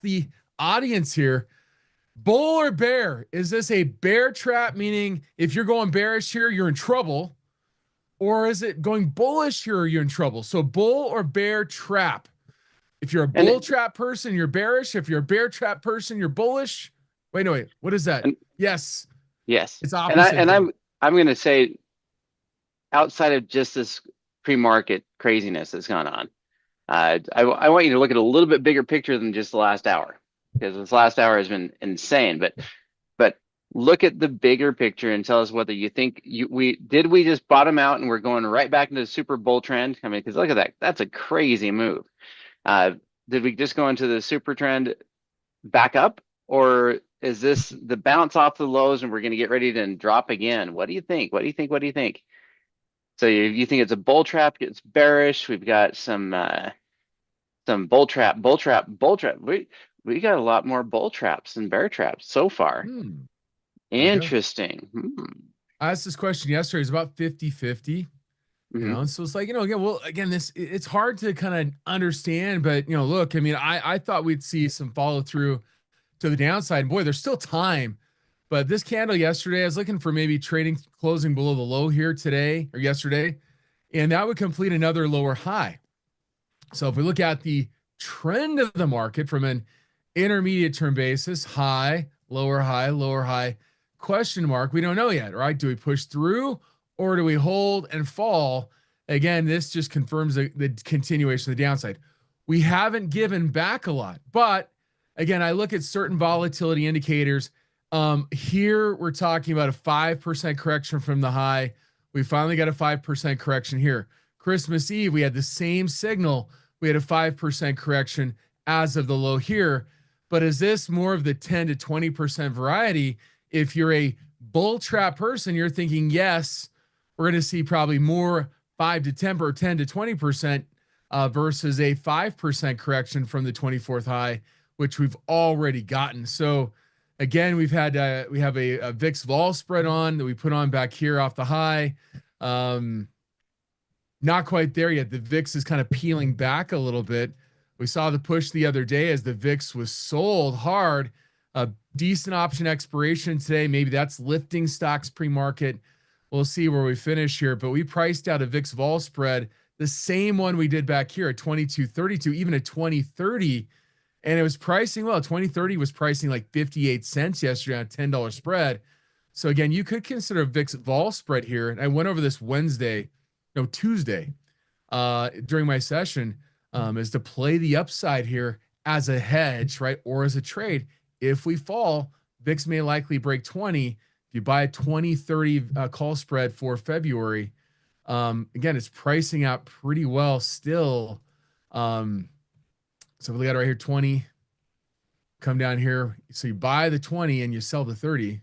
the audience here. Bull or bear? Is this a bear trap? Meaning if you're going bearish here, you're in trouble. Or is it going bullish here, you're in trouble? So bull or bear trap. If you're a And bull trap person, you're bearish. If you're a bear trap person, you're bullish. Wait, no, wait. What is that? and Yes, yes, it's and I opposite and then. I'm going to say outside of just this pre-market craziness that's gone on, I want you to look at a little bit bigger picture than just the last hour, because this last hour has been insane. But look at the bigger picture and tell us whether you think we just bottom out and we're going right back into the super bull trend. I mean, because look at that, that's a crazy move. Uh, did we just go into the super trend back up, or is this the bounce off the lows and we're going to get ready to drop again? What do you think? What do you think? What do you think? So you think it's a bull trap? It's bearish. We've got some bull trap, bull trap, bull trap. We got a lot more bull traps than bear traps so far. Hmm. There we go. Interesting. I asked this question yesterday. It's about 50-50. Hmm. And so it's like, again, well, again, it's hard to kind of understand, but look, I mean, I thought we'd see some follow through to the downside. And boy, there's still time. But this candle yesterday, I was looking for maybe trading closing below the low here today or yesterday, and that would complete another lower high. So if we look at the trend of the market from an intermediate term basis, high, lower high, question mark, we don't know yet, right? Do we push through or do we hold and fall? Again, this just confirms the continuation of the downside. We haven't given back a lot, but again, I look at certain volatility indicators. Here we're talking about a 5% correction from the high. We finally got a 5% correction here. Christmas Eve, we had the same signal. We had a 5% correction as of the low here. But is this more of the 10 to 20% variety? If you're a bull trap person, you're thinking, yes, we're going to see probably more 5 to 10 or 10 to 20% versus a 5% correction from the 24th high, which we've already gotten. So again, we have a VIX vol spread on that we put on back here off the high. Not quite there yet. The VIX is kind of peeling back a little bit. We saw the push the other day as the VIX was sold hard. A decent option expiration today. Maybe that's lifting stocks pre-market. We'll see where we finish here. But we priced out a VIX vol spread, the same one we did back here at 22.32, even at 20.30. And it was pricing well. 2030 was pricing like 58 cents yesterday on a $10 spread. So again, you could consider a VIX vol spread here. And I went over this Tuesday, during my session, is to play the upside here as a hedge, right? Or as a trade. If we fall, VIX may likely break 20. If you buy a 2030 call spread for February, again, it's pricing out pretty well still. So we got it right here, 20. Come down here. So you buy the 20 and you sell the 30.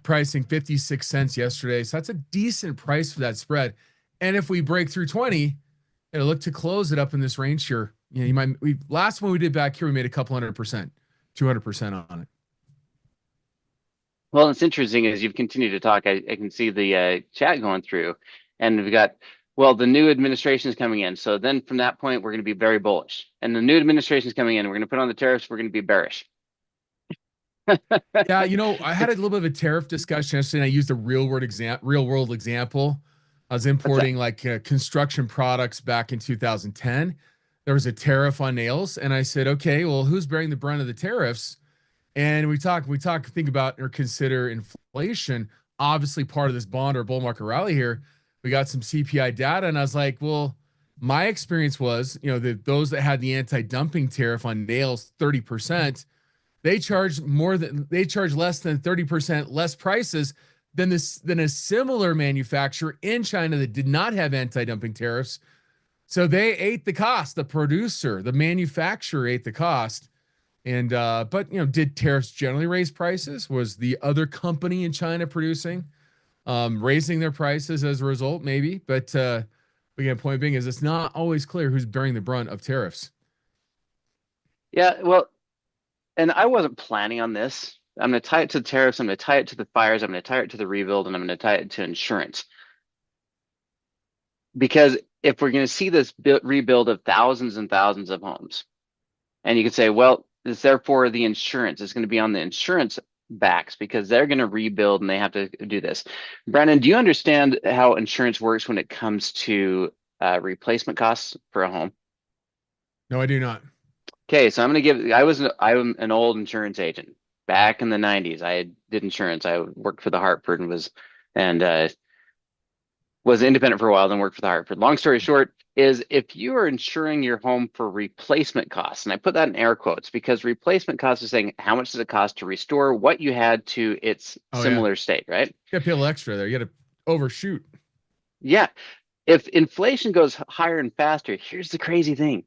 Pricing 56 cents yesterday. So that's a decent price for that spread. And if we break through 20, it'll look to close it up in this range here. Last one we did back here, we made a couple 100%, 200% on it. Well, it's interesting as you've continued to talk. I can see the chat going through, and we've got, well, the new administration is coming in. So then from that point, we're going to be very bullish. And the new administration is coming in. We're going to put on the tariffs. We're going to be bearish. Yeah, I had a little bit of a tariff discussion yesterday, and I used a real world example. I was What's that? importing construction products back in 2010. There was a tariff on nails, and I said, okay, well, who's bearing the brunt of the tariffs? And think about or consider inflation. Obviously, part of this bond or bull market rally here. We got some CPI data, and I was like, well, my experience was, those that had the anti-dumping tariff on nails, 30%. They charge less than 30% less prices than a similar manufacturer in China that did not have anti-dumping tariffs. So they ate the cost. The producer, the manufacturer ate the cost. And but did tariffs generally raise prices? Was the other company in China producing raising their prices as a result? Maybe. But again, point being is it's not always clear who's bearing the brunt of tariffs. Yeah, well, and I wasn't planning on this. I'm going to tie it to the tariffs. I'm going to tie it to the fires. I'm going to tie it to the rebuild, and I'm going to tie it to insurance. Because if we're going to see this rebuild of thousands and thousands of homes, and you could say, well, it's therefore the insurance is going to be on the insurance backs because they're going to rebuild and they have to do this. Brandon, do you understand how insurance works when it comes to replacement costs for a home? No, I do not. Okay, so I'm an old insurance agent. Back in the 90s, I did insurance. I worked for the Hartford and was independent for a while, then worked for the Hartford. Long story short is if you are insuring your home for replacement costs, and I put that in air quotes because replacement costs is saying how much does it cost to restore what you had to its Oh yeah, similar state, right? you got to pay a little extra there. You got to overshoot. Yeah. If inflation goes higher and faster, here's the crazy thing.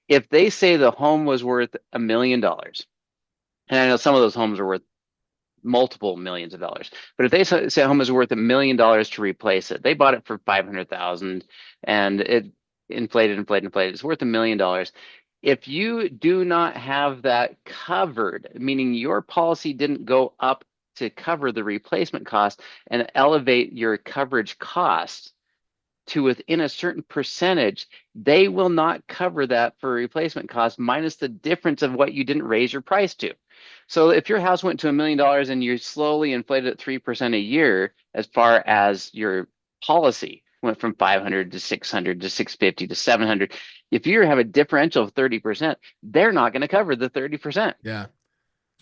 If they say the home was worth $1 million, and I know some of those homes are worth multiple millions of dollars. But if they say a home is worth $1 million to replace it, they bought it for 500,000 and it inflated. It's worth $1 million. If you do not have that covered, meaning your policy didn't go up to cover the replacement cost and elevate your coverage cost to within a certain percentage, they will not cover that for replacement cost minus the difference of what you didn't raise your price to. So if your house went to $1 million and you slowly inflated at 3% a year, as far as your policy went from 500 to 600 to 650 to 700, if you have a differential of 30%, they're not going to cover the 30%. Yeah, that's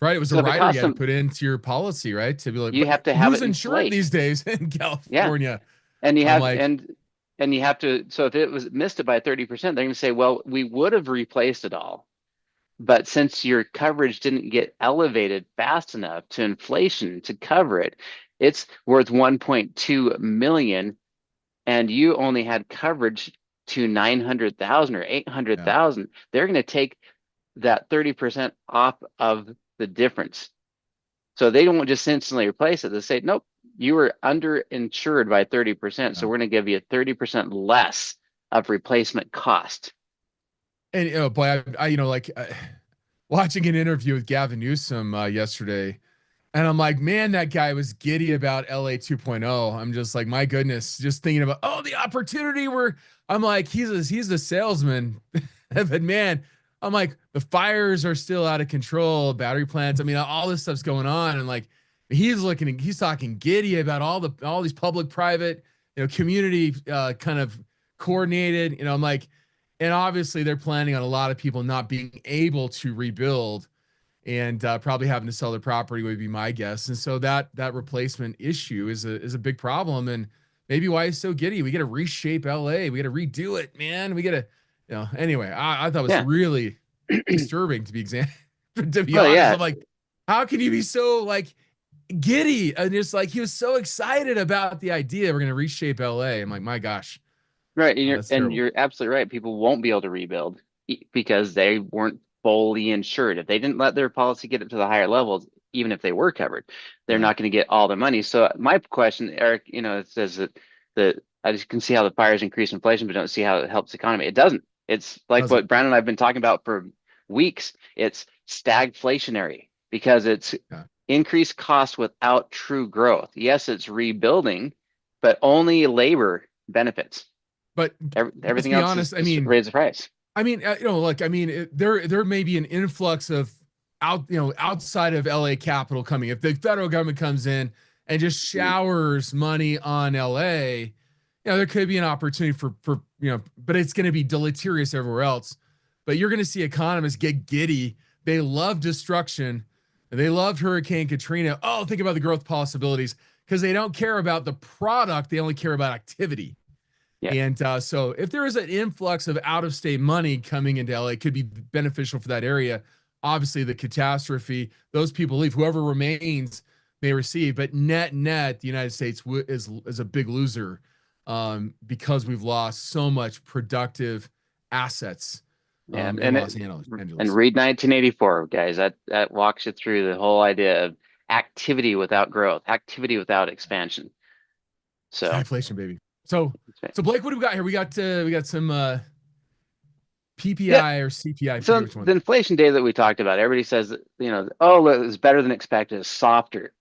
right. It was a So if it rider you costs had to them, put into your policy, right? To be like, you but have to have who's it insured inflate. these days in Yeah. California? And you I'm have like, and you have to, so if it was missed it by 30%, they're going to say, well, we would have replaced it all. But since your coverage didn't get elevated fast enough to inflation to cover it, it's worth 1.2 million and you only had coverage to 900,000 or yeah, 800,000. They're going to take that 30% off of the difference. So they don't just instantly replace it. They say, nope, you were underinsured by 30%. So yeah. we're going to give you 30% less of replacement cost. And boy, watching an interview with Gavin Newsom yesterday, and I'm like, man, that guy was giddy about LA 2.0. I'm just like, my goodness, just thinking about the opportunity where I'm like, he's a salesman, but man, I'm like, the fires are still out of control, battery plants. I mean, all this stuff's going on, and like, he's talking giddy about all these public, private, community kind of coordinated. I'm like, and obviously they're planning on a lot of people not being able to rebuild and probably having to sell their property would be my guess. And so that replacement issue is a big problem, and maybe why he's so giddy. We got to reshape LA. We got to redo it, man. We got to, Anyway, I thought it was Yeah. really disturbing to be to be Well, honest. yeah. I'm like, how can you be so like giddy? And just like he was so excited about the idea we're gonna reshape LA. I'm like, my gosh, Right. that's And terrible. you're absolutely right. People won't be able to rebuild because they weren't fully insured. If they didn't let their policy get up to the higher levels, even if they were covered, they're Yeah, not going to get all their money. So my question, Eric, it says that I just can see how the fires increase inflation, but don't see how it helps the economy. It doesn't. It's like doesn't. what Brandon and I've been talking about for weeks. It's stagflationary because it's Yeah, increased cost without true growth. Yes, it's rebuilding, but only labor benefits. but let's Everything be else is honest. just raise the price. Look, there may be an influx of outside of LA capital coming. If the federal government comes in and just Mhm. showers money on LA, there could be an opportunity for but it's going to be deleterious everywhere else. But you're going to see economists get giddy. They love destruction. They loved Hurricane Katrina. Oh, think about the growth possibilities because they don't care about the product. They only care about activity. Yeah, And so if there is an influx of out of state money coming into LA, it could be beneficial for that area. Obviously, the catastrophe, those people leave, whoever remains may receive, but net, the United States is a big loser because we've lost so much productive assets yeah, in and Los and Angeles. read 1984, guys. That walks you through the whole idea of activity without growth, activity without expansion. So, Stagflation, baby. So Blake, what do we got here? We got some yeah. PPI or CPI, I forget So which one. the inflation data that we talked about, everybody says that, oh, it's better than expected, it's softer.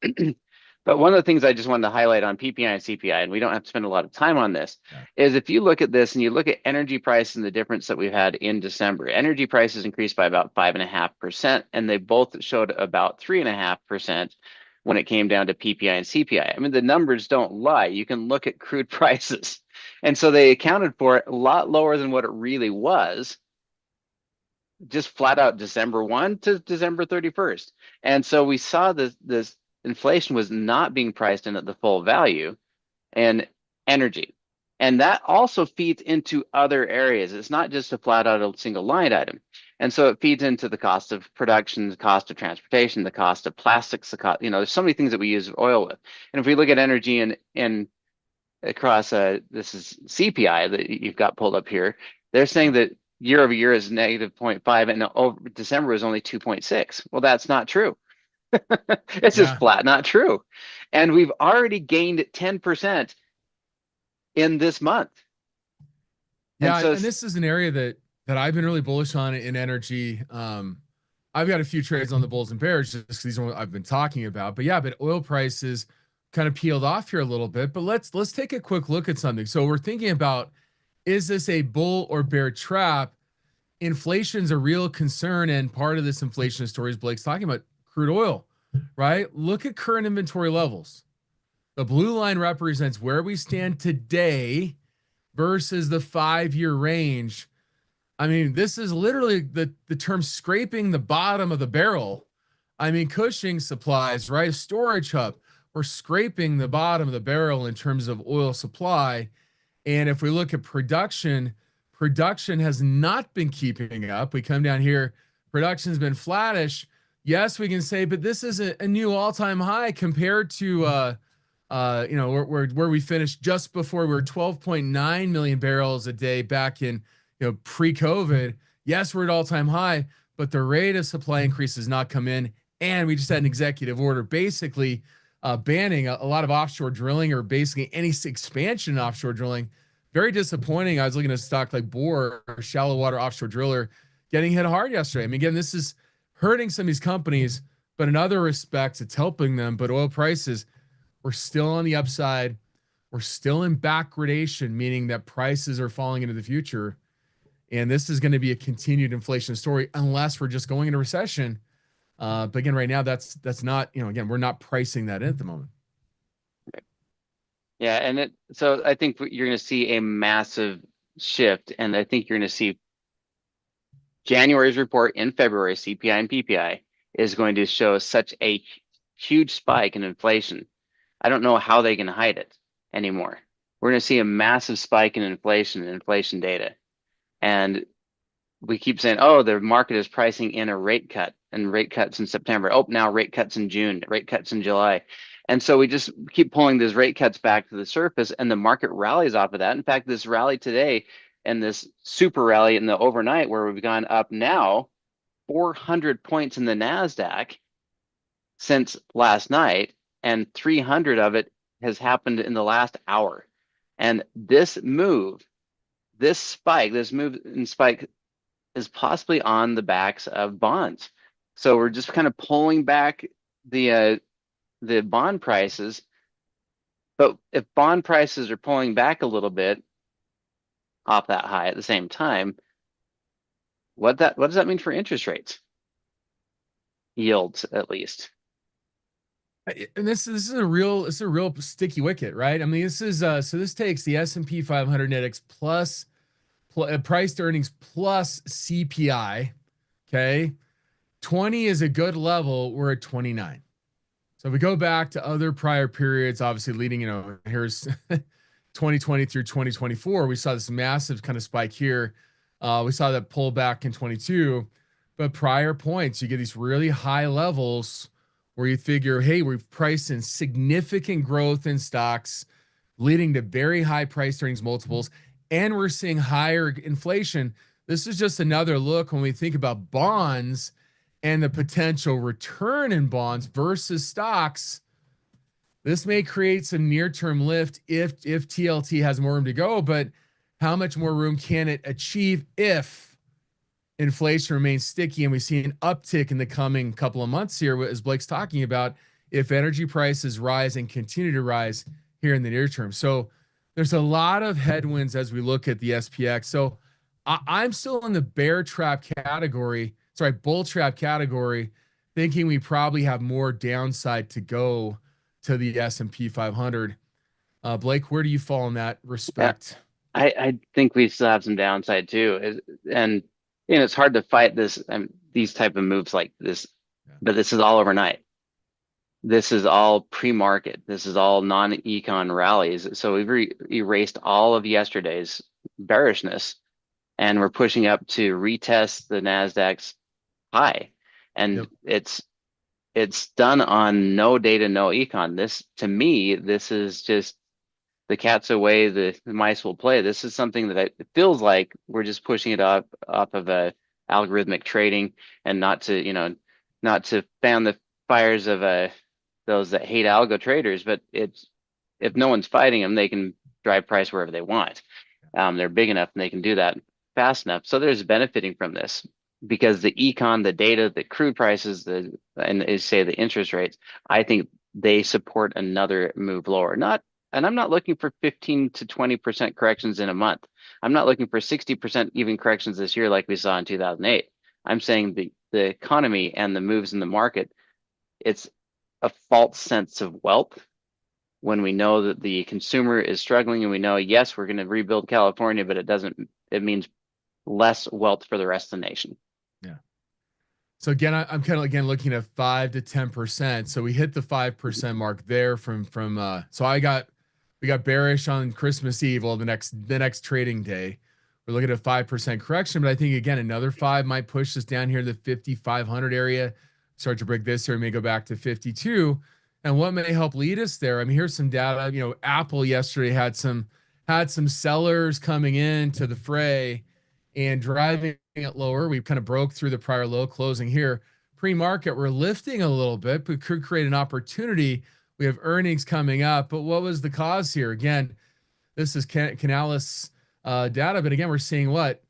But one of the things I just wanted to highlight on PPI and CPI, and we don't have to spend a lot of time on this, Yeah. is if you look at this and you look at energy prices and the difference that we've had in December, energy prices increased by about 5.5%, and they both showed about 3.5% when it came down to PPI and CPI. I mean, the numbers don't lie. You can look at crude prices. And so they accounted for it a lot lower than what it really was, just flat out December 1 to December 31st. And so we saw this inflation was not being priced in at the full value and energy. And that also feeds into other areas. It's not just a flat out a single line item. And so it feeds into the cost of production, the cost of transportation, the cost of plastics, the cost, there's so many things that we use oil with. And if we look at energy and across this is CPI that you've got pulled up here, they're saying that year over year is negative 0.5 and over December is only 2.6. Well, that's not true. It's just Yeah. flat not true. And we've already gained 10% in this month. And Yeah, so and this is an area that I've been really bullish on in energy. I've got a few trades on the bulls and bears just because these are what I've been talking about. But yeah, but oil prices kind of peeled off here a little bit. But let's take a quick look at something. So we're thinking about, is this a bull or bear trap? Inflation's a real concern, and part of this inflation story is Blake's talking about crude oil, right? Look at current inventory levels. The blue line represents where we stand today versus the 5-year range. I mean, this is literally the term scraping the bottom of the barrel. I mean, Cushing supplies, right? Storage hub. We're scraping the bottom of the barrel in terms of oil supply. And if we look at production, production has not been keeping up. We come down here, production's been flattish. Yes, we can say, but this is a new all-time high compared to where we finished just before. We were 12.9 million barrels a day back in pre-COVID. Yes, we're at all-time high, but the rate of supply increase has not come in. And we just had an executive order basically banning a lot of offshore drilling, or basically any expansion in offshore drilling. Very disappointing. I was looking at a stock like Bohr, shallow water offshore driller, getting hit hard yesterday. I mean, again, this is hurting some of these companies, but in other respects, it's helping them. But oil prices, we're still on the upside. We're still in backwardation, meaning that prices are falling into the future. And this is going to be a continued inflation story unless we're just going into recession. But again, right now, that's not, again, we're not pricing that in at the moment. yeah, and so I think you're going to see a massive shift, and I think you're going to see January's report in February, CPI and PPI, is going to show such a huge spike in inflation. I don't know how they can hide it anymore. We're going to see a massive spike in inflation and inflation data. And we keep saying, oh, the market is pricing in a rate cut, and rate cuts in September. Oh, now rate cuts in June, rate cuts in July. And so we just keep pulling these rate cuts back to the surface, and the market rallies off of that. In fact, this rally today and this super rally in the overnight, where we've gone up now 400 points in the NASDAQ since last night, and 300 of it has happened in the last hour. And this move, this spike, this move in spike is possibly on the backs of bonds. So we're just kind of pulling back the bond prices. But if bond prices are pulling back a little bit off that high at the same time, what does that mean for interest rates? Yields, at least. And this is a real sticky wicket, right? I mean, this is so this takes the S&P 500 index plus price to earnings plus CPI. Okay, 20 is a good level. We're at 29. So if we go back to other prior periods, obviously leading, here's 2020 through 2024, we saw this massive kind of spike here. We saw that pull back in 22, but prior points, you get these really high levels where you figure, hey, we've priced in significant growth in stocks, leading to very high price earnings multiples, and we're seeing higher inflation. This is just another look when we think about bonds and the potential return in bonds versus stocks. This may create some near-term lift if TLT has more room to go, but how much more room can it achieve if inflation remains sticky and we see an uptick in the coming couple of months here, as Blake's talking about, if energy prices rise and continue to rise here in the near term. So there's a lot of headwinds as we look at the SPX. So I'm still in the bear trap category, sorry, bull trap category, thinking we probably have more downside to go to the S&P 500. Blake, where do you fall in that Yeah, respect? I think we still have some downside too. And it's hard to fight these type of moves like this, Yeah. but this is all overnight. This is all pre-market. This is all non-econ rallies. So we've erased all of yesterday's bearishness, and we're pushing up to retest the Nasdaq's high, and Yep. it's done on no data, no econ. This, to me, this is just the cat's away, the mice will play. This is something that it feels like we're just pushing it up off of a algorithmic trading, and not to fan the fires of those that hate algo traders, but it's, if no one's fighting them, they can drive price wherever they want. They're big enough and they can do that fast enough. So there's benefiting from this, because the econ, the data, the crude prices, say the interest rates, I think they support another move lower. And I'm not looking for 15 to 20% corrections in a month. I'm not looking for 60% even corrections this year like we saw in 2008. I'm saying the economy and the moves in the market, it's a false sense of wealth when we know that the consumer is struggling, and we know, yes, we're going to rebuild California, but it means less wealth for the rest of the nation. Yeah. So again, I'm kind of again looking at 5 to 10%. So we hit the 5% mark there from so we got bearish on Christmas Eve, well, the next trading day. We're looking at a 5% correction, but I think again another 5 might push us down here to the 5,500 area. Start to break this here, may go back to 52. And what may help lead us there? I mean, here's some data. Apple yesterday had some sellers coming in to the fray and driving it lower. We kind of broke through the prior low, closing here. Pre-market, we're lifting a little bit, but could create an opportunity. We have earnings coming up, but what was the cause here? Again, this is Canalys data, but again, we're seeing what?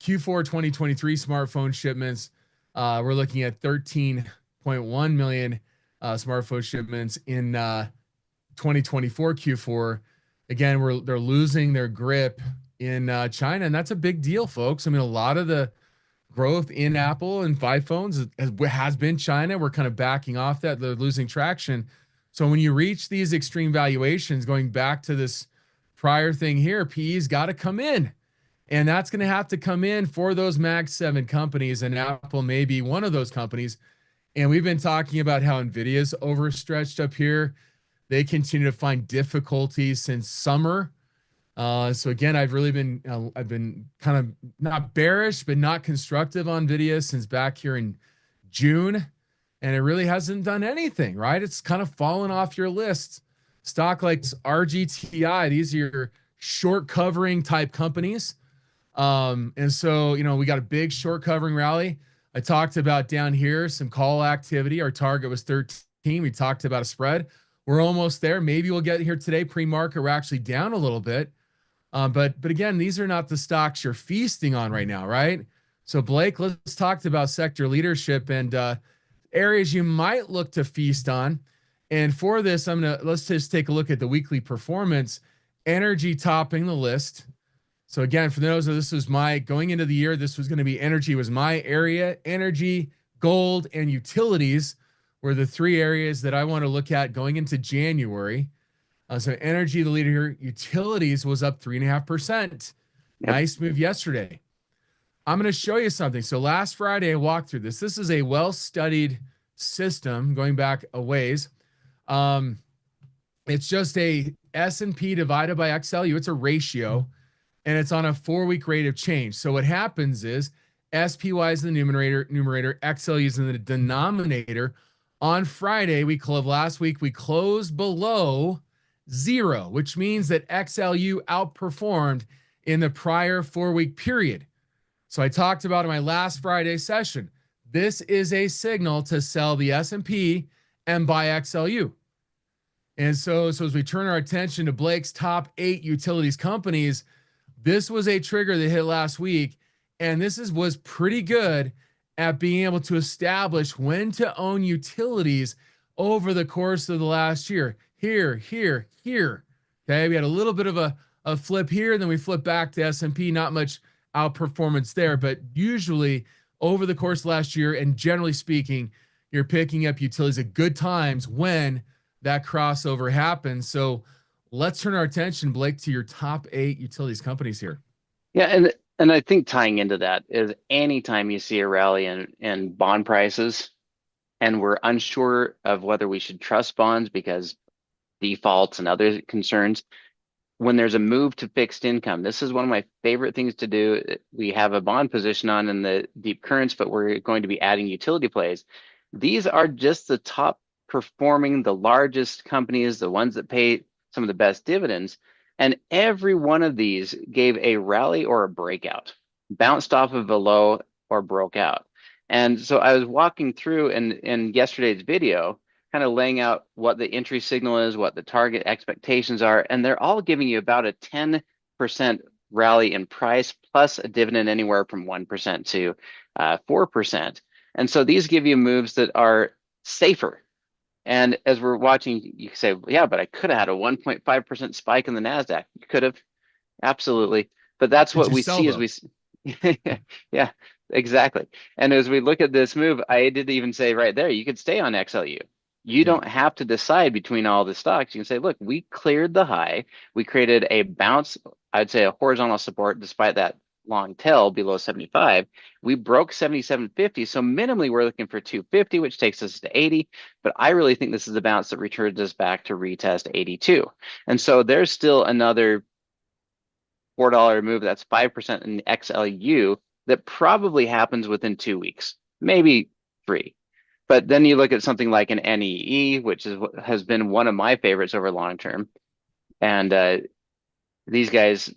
Q4 2023 smartphone shipments. We're looking at 13.1 million smartphone shipments in 2024 Q4. Again, they're losing their grip in China, and that's a big deal, folks. I mean, a lot of the growth in Apple and five phones has been China. We're kind of backing off that. They're losing traction. So when you reach these extreme valuations, going back to this prior thing here, PE's got to come in. And that's going to have to come in for those Mag 7 companies, and Apple may be one of those companies. And we've been talking about how NVIDIA's overstretched up here. They continue to find difficulties since summer. So again, I've been kind of not bearish, but not constructive on NVIDIA since back here in June. And it really hasn't done anything, right? It's kind of fallen off your list. Stock like RGTI, these are your short covering type companies. And so, we got a big short covering rally. I talked about down here some call activity. Our target was 13. We talked about a spread. We're almost there. Maybe we'll get here today. Pre-market, we're actually down a little bit. But again, these are not the stocks you're feasting on right now, right? So Blake, let's talk about sector leadership and areas you might look to feast on. And for this, let's just take a look at the weekly performance. Energy topping the list. So again, for those of this was going into the year, this was going to be energy was my area. Energy, gold, and utilities were the three areas that I want to look at going into January. So energy, the leader here, utilities was up 3.5%. Yep. Nice move yesterday. I'm going to show you something. So last Friday, I walked through this. This is a well-studied system going back a ways. It's just a S&P divided by XLU. It's a ratio, and it's on a 4-week rate of change. So what happens is SPY is the numerator, XLU is in the denominator. On Friday, last week, we closed below 0, which means that XLU outperformed in the prior 4-week period. So I talked about in my last Friday session, this is a signal to sell the S&P and buy XLU. And so as we turn our attention to Blake's top 8 utilities companies, this was a trigger that hit last week, and was pretty good at being able to establish when to own utilities over the course of the last year. Here, here, here. Okay, we had a little bit of a flip here, and then we flip back to S&P. Not much outperformance there, but usually over the course of last year, and generally speaking, you're picking up utilities at good times when that crossover happens. So let's turn our attention, Blake, to your top 8 utilities companies here. Yeah, and I think tying into that is anytime you see a rally in bond prices and we're unsure of whether we should trust bonds because defaults and other concerns, when there's a move to fixed income, this is one of my favorite things to do. We have a bond position on in the deep currents, but we're going to be adding utility plays. These are just the top performing, the largest companies, the ones that pay some of the best dividends. And every one of these gave a rally or a breakout, bounced off of a low or broke out. And so I was walking through in yesterday's video, kind of laying out what the entry signal is, what the target expectations are, and they're all giving you about a 10% rally in price plus a dividend anywhere from 1% to 4%. And so these give you moves that are safer. And as we're watching, you say, well, yeah, but I could have had a 1.5% spike in the NASDAQ. You could have, absolutely. But that's Did what you we sell see as though? we, yeah, exactly. And as we look at this move, I did even say right there, you could stay on XLU. You Yeah. don't have to decide between all the stocks. You can say, look, we cleared the high. We created a bounce, I'd say a horizontal support despite that long tail below 75. We broke 77.50. So minimally, we're looking for 250, which takes us to 80. But I really think this is a bounce that returns us back to retest 82. And so there's still another $4 move. That's 5% in the XLU that probably happens within 2 weeks, maybe 3. But then you look at something like an NEE, which has been one of my favorites over long term. And these guys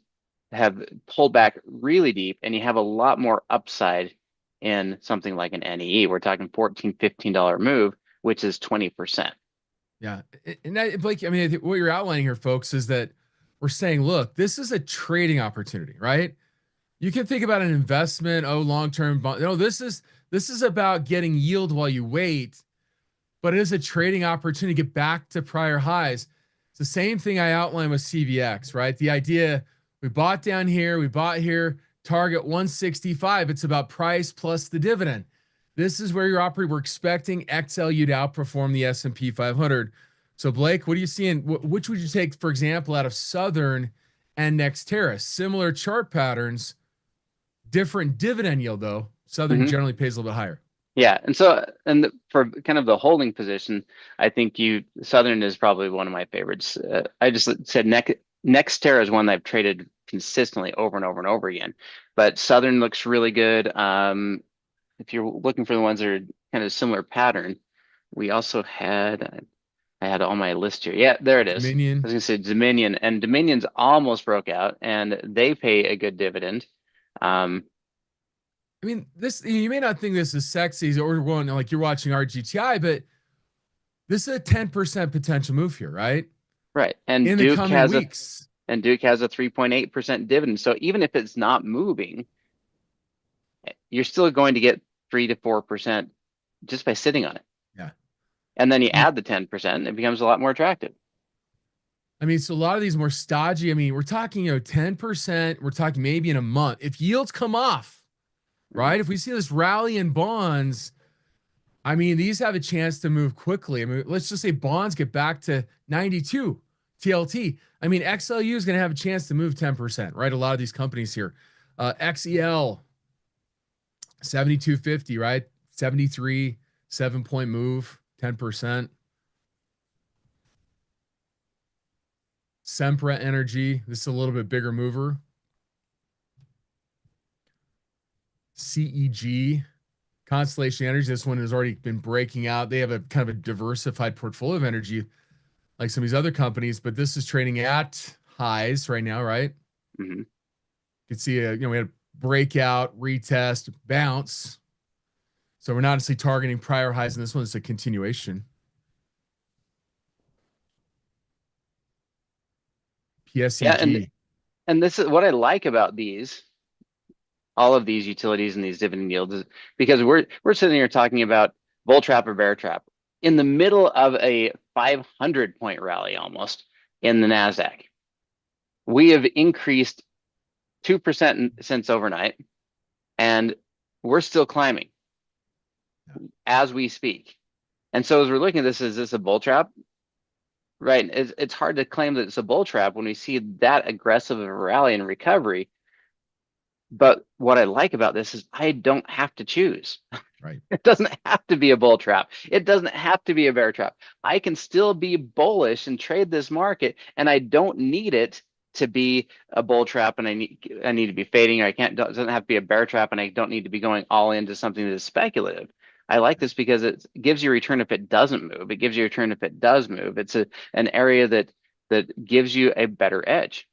have pulled back really deep, and you have a lot more upside in something like an NEE. We're talking $14, $15 move, which is 20%. Yeah. And that, Blake, I mean, I think what you're outlining here, folks, is that we're saying, look, this is a trading opportunity, right? You can think about an investment, oh, long-term bond. No, this is about getting yield while you wait, but it is a trading opportunity to get back to prior highs. It's the same thing I outlined with CVX, right? The idea we bought down here, we bought here, target 165. It's about price plus the dividend. This is where you're operating. We're expecting XLU to outperform the S&P 500. So Blake, what are you seeing? Which would you take, for example, out of Southern and NextEra? Similar chart patterns, different dividend yield though. Southern Mm-hmm. generally pays a little bit higher. Yeah, and so for kind of the holding position, I think Southern is probably one of my favorites. I just said Nextera is one that I've traded consistently over and over and over again, but Southern looks really good. If you're looking for the ones that are kind of similar pattern, we also had I had all my list here. Yeah, there it is. I Dominion. was gonna say Dominion, and Dominion's almost broke out, and they pay a good dividend. Um, I mean, this you may not think this is sexy or going like you're watching RGTI, but this is a 10% potential move here, right? right, and In the coming weeks. Duke has a 3.8% dividend. So even if it's not moving, you're still going to get 3 to 4% just by sitting on it. Yeah. And then you I mean, add the 10%, it becomes a lot more attractive. so a lot of these more stodgy, I mean, we're talking, 10%, we're talking maybe in a month. If yields come off, Mhm. right? If we see this rally in bonds, I mean, these have a chance to move quickly. I mean, let's just say bonds get back to 92 TLT. I mean, XLU is going to have a chance to move 10%, right? A lot of these companies here. XEL, 7250, right? 73, 7 point move, 10%. Sempra Energy, this is a little bit bigger mover. CEG, Constellation Energy, this one has already been breaking out. They have a kind of a diversified portfolio of energy like some of these other companies, but this is trading at highs right now, right? Mhm. You can see, we had a breakout, retest, bounce. So we're not necessarily targeting prior highs in this one. It's a continuation. Yeah, and PSEG. and this is what I like about all of these utilities and these dividend yields is because we're sitting here talking about bull trap or bear trap. in the middle of a 500 point rally almost in the NASDAQ. We have increased 2% since overnight, and we're still climbing as we speak. And so as we're looking at this, is this a bull trap? Right. It's hard to claim that it's a bull trap when we see that aggressive of a rally and recovery. But what I like about this is I don't have to choose. Right. It doesn't have to be a bull trap. It doesn't have to be a bear trap. I can still be bullish and trade this market, and I don't need it to be a bull trap, and I need to be fading, or I can't. Doesn't have to be a bear trap, and I don't need to be going all into something that is speculative. I like this because it gives you a return if it doesn't move. It gives you a return if it does move. It's an area that gives you a better edge.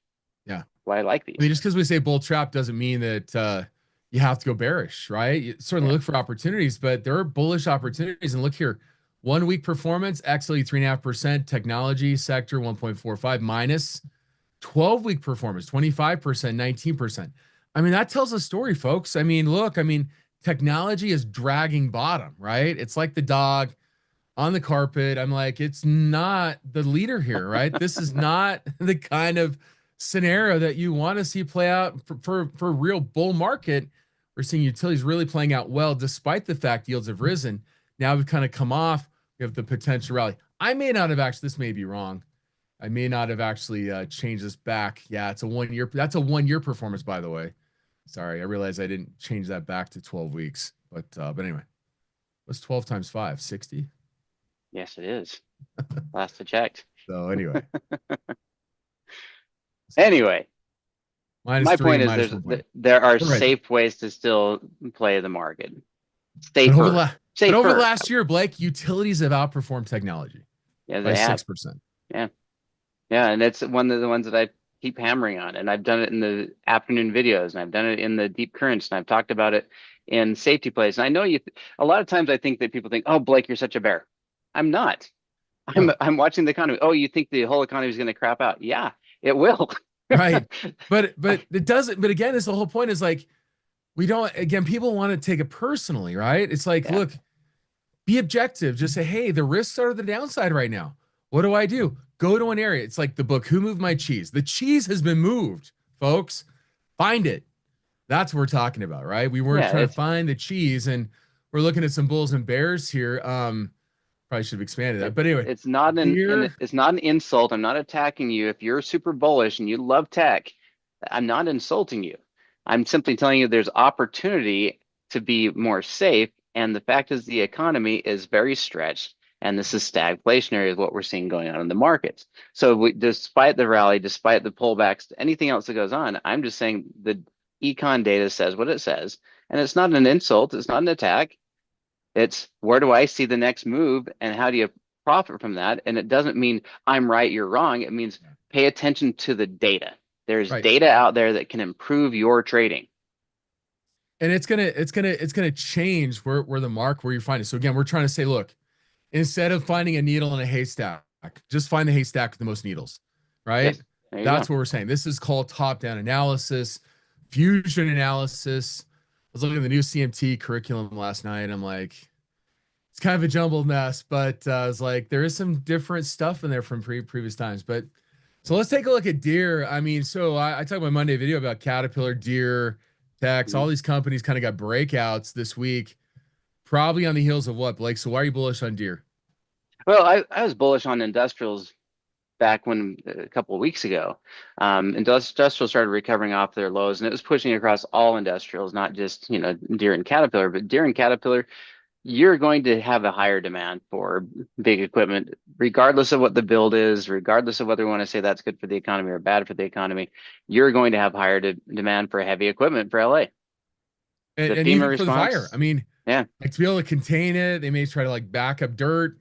Yeah. Why I like I mean, these. just because we say bull trap doesn't mean that you have to go bearish, right? You certainly Yeah. look for opportunities, but there are bullish opportunities. And look here, 1 week performance, XLE 3.5%, technology sector 1.45 minus. 12-week performance, 25%, 19%. I mean, that tells a story, folks. I mean, look, I mean, technology is dragging bottom, right? It's like the dog on the carpet. I'm like, it's not the leader here, right? This is not the kind of scenario that you want to see play out for a real bull market. We're seeing utilities really playing out well, despite the fact yields have risen. Now we've kind of come off. We have the potential rally. I may not have actually, this may be wrong. I may not have actually changed this back. Yeah, it's a 1 year. That's a 1 year performance, by the way. Sorry, I realized I didn't change that back to 12 weeks. But anyway, what's 12 times 5? 60? Yes, it is. Last I checked. So anyway, Anyway, minus my 3, point is minus 1.8. there are We're right there. safe ways to still play the market. But over the Safer. but over the Safer. last year, Blake, utilities have outperformed technology Yeah, by they have. 6%. Yeah. Yeah. And it's one of the ones that I keep hammering on. And I've done it in the afternoon videos, and I've done it in the deep currents, and I've talked about it in safety plays. And I know a lot of times I think that people think, oh, Blake, you're such a bear. I'm not. No, I'm watching the economy. Oh, you think the whole economy is going to crap out? Yeah, it will. right. But it doesn't. But again, this the whole point is like we don't. Again, people want to take it personally, right? It's like, Yeah. look, be objective. Just say, hey, the risks are the downside right now. What do I do? Go to an area. It's like the book, Who Moved My Cheese? The cheese has been moved, folks. Find it. That's what we're talking about, right? We weren't Yeah. trying to find the cheese, and we're looking at some bulls and bears here. Probably should have expanded that. But anyway, It's not deer, it's not an insult. I'm not attacking you. If you're super bullish and you love tech, I'm not insulting you. I'm simply telling you there's opportunity to be more safe. And the fact is the economy is very stretched. And this is stagflationary is what we're seeing going on in the markets. So despite the rally, despite the pullbacks, anything else that goes on, I'm just saying the econ data says what it says. And it's not an insult. It's not an attack. It's where do I see the next move and how do you profit from that? And it doesn't mean I'm right, you're wrong. It means pay attention to the data. There's right? data out there that can improve your trading. And it's gonna change where the mark where you find it. So again, we're trying to say, look, instead of finding a needle in a haystack, just find the haystack with the most needles, right? Yes, there you That's go. what we're saying. This is called top-down analysis, fusion analysis. I was looking at the new CMT curriculum last night. I'm like, it's kind of a jumbled mess, but I was like, there is some different stuff in there from previous times. But so let's take a look at Deere. I mean, so I talked my Monday video about Caterpillar, Deere, Tex, Mhm. all these companies kind of got breakouts this week, probably on the heels of what, Blake? So why are you bullish on Deere? Well, I was bullish on industrials back when a couple of weeks ago. Industrial started recovering off their lows, and it was pushing across all industrials, not just Deere and Caterpillar, but Deere and Caterpillar. You're going to have a higher demand for big equipment, regardless of what the build is, regardless of whether we want to say that's good for the economy or bad for the economy. You're going to have higher demand for heavy equipment for LA. The And FEMA even for the fire. response, I mean, yeah, like to be able to contain it, they may try to like back up dirt,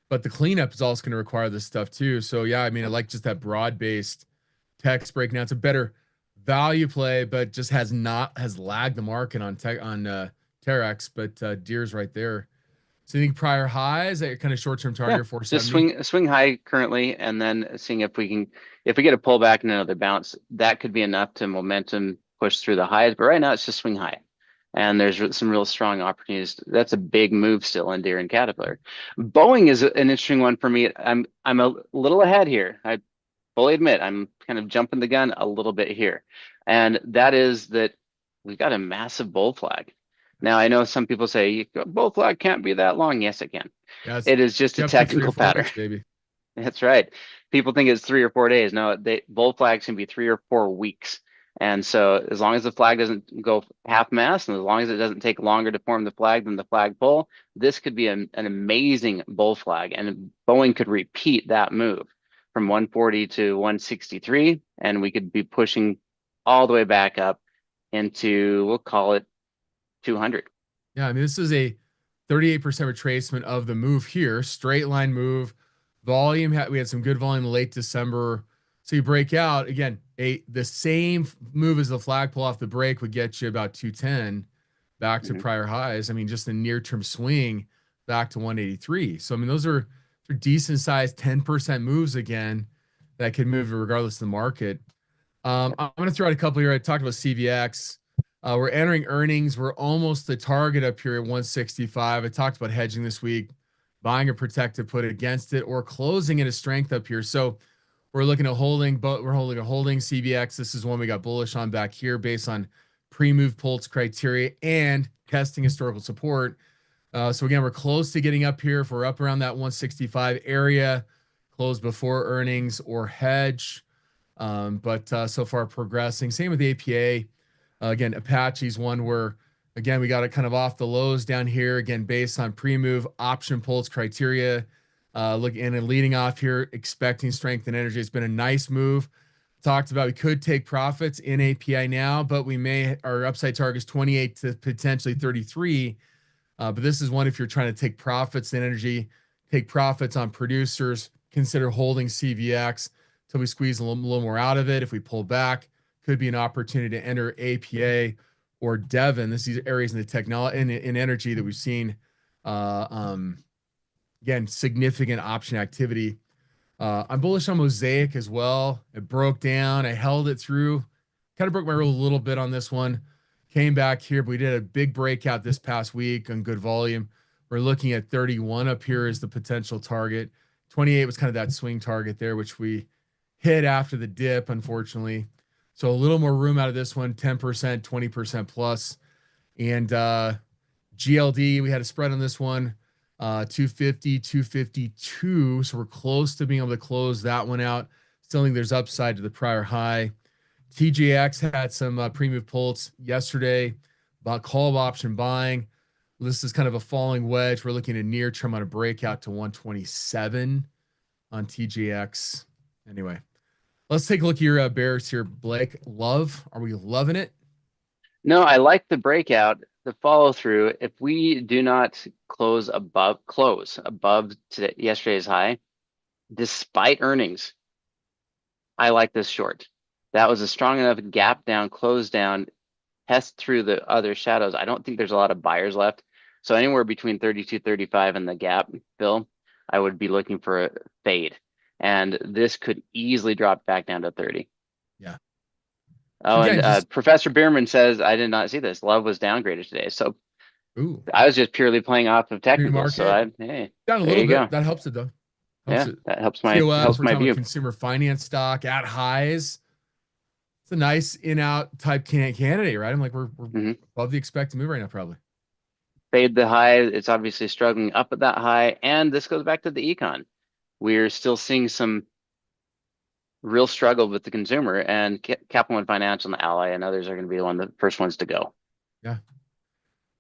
but the cleanup is also going to require this stuff too. So yeah, I mean, I like just that broad-based text breakdown. It's a better value play, but just has lagged the market on tech on Terex, but Deere's right there. So you think prior highs at your kind of short-term yeah. target Just 470? swing high currently, and then seeing if we get a pullback and another bounce, that could be enough to momentum push through the highs. But right now, it's just swing high. and there's some real strong opportunities. That's a big move still in Deere and Caterpillar. Boeing is an interesting one for me. I'm a little ahead here. I fully admit I'm kind of jumping the gun a little bit here, and that is that we've got a massive bull flag. Now I know some people say bull flag can't be that long. Yes, it can. Yeah, it's It is just a up to 3 or technical 4 pattern. weeks, baby. That's right. People think it's 3 or 4 days. No, bull flags can be 3 or 4 weeks. And so as long as the flag doesn't go half mast, and as long as it doesn't take longer to form the flag than the flagpole, this could be an amazing bull flag. And Boeing could repeat that move from 140 to 163, and we could be pushing all the way back up into, we'll call it 200. Yeah, I mean, this is a 38% retracement of the move here, straight line move. Volume, we had some good volume late December. So you break out again, the same move as the flagpole off the break would get you about 210 back to Mhm. prior highs. I mean, just a near term swing back to 183. So, I mean, those are decent sized 10% moves again that could move regardless of the market. I'm going to throw out a couple here. I talked about CVX. We're entering earnings. We're almost the target up here at 165. I talked about hedging this week, buying a protective put against it, or closing at a strength up here. So we're looking at holding, but we're holding a holding CVX. This is one we got bullish on back here based on pre-move pulse criteria and testing historical support. So again, we're close to getting up here. If we're up around that 165 area, close before earnings or hedge. But so far progressing. Same with the APA. Again, Apache's one where, again, we got it kind of off the lows down here, again, based on pre-move option pulse criteria. Look in and leading off here, expecting strength and energy. It's been a nice move. Talked about we could take profits in API now, but we may, our upside target is 28 to potentially 33. But this is one if you're trying to take profits in energy, take profits on producers, consider holding CVX till we squeeze a little more out of it. If we pull back, could be an opportunity to enter APA or Devon. This is areas in the technology in energy that we've seen uh, um, again significant option activity. I'm bullish on Mosaic as well. It broke down. I held it through. Kind of broke my rule a little bit on this one. Came back here, but we did a big breakout this past week on good volume. We're looking at 31 up here as the potential target. 28 was kind of that swing target there, which we hit after the dip, unfortunately. So a little more room out of this one, 10%, 20% plus. And GLD, we had a spread on this one, 250, 252. So we're close to being able to close that one out. Still think there's upside to the prior high. TJX had some pre-move pulse yesterday about call option buying. This is kind of a falling wedge. We're looking at near term on a breakout to 127 on TJX. Anyway, let's take a look at your bears here, Blake. Love, are we loving it? No, I like the breakout, the follow through. If we do not close above yesterday's high, despite earnings, I like this short. That was a strong enough gap down, close down, test through the other shadows. I don't think there's a lot of buyers left. So anywhere between 32, 35 and the gap fill, I would be looking for a fade. And this could easily drop back down to 30. Yeah. So Oh, and again, just Professor Bierman says, I did not see this. Love was downgraded today. So ooh, I was just purely playing off of technicals. So pre-market hey, down a there little you go. bit. That helps it though. Helps Yeah, it. that TOF, helps we're my talking about view. consumer finance stock at highs. It's a nice in-out type candidate, right? I'm like, we're Hmm. above the expected move right now, probably. Fade the high. It's obviously struggling up at that high. And this goes back to the econ. We're still seeing some real struggle with the consumer, and Capital One Financial and Ally and others are going to be the first ones to go. Yeah.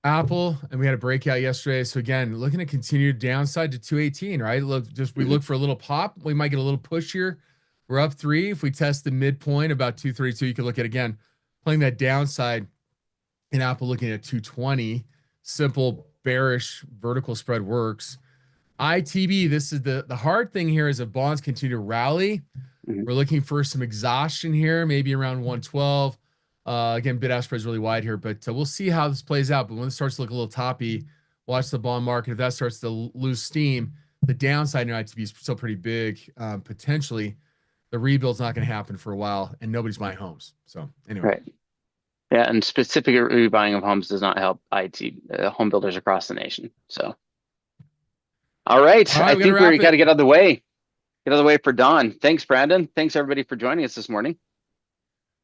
Apple, and we had a breakout yesterday. So again, looking at continued downside to 218, right? Look, just we Hmm. look for a little pop. We might get a little push here. We're up 3. If we test the midpoint about 232, you can look at again playing that downside in Apple looking at 220. Simple bearish vertical spread works. ITB, this is the hard thing here is if bonds continue to rally, Hmm. we're looking for some exhaustion here, maybe around 112. Again, bid ask spread is really wide here, but we'll see how this plays out. But when it starts to look a little toppy, watch the bond market. If that starts to lose steam, the downside in ITB is still pretty big. Potentially, the rebuild's not going to happen for a while, and nobody's buying homes. So anyway, Right. Yeah, and specific rebuying of homes does not help IT home builders across the nation. So, all right, All right, I we got to think we wrap got it. to get out of the way. Get out of the way for Dawn. Thanks, Brandon. Thanks everybody for joining us this morning.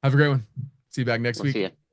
Have a great one. See you back next We'll see week. you.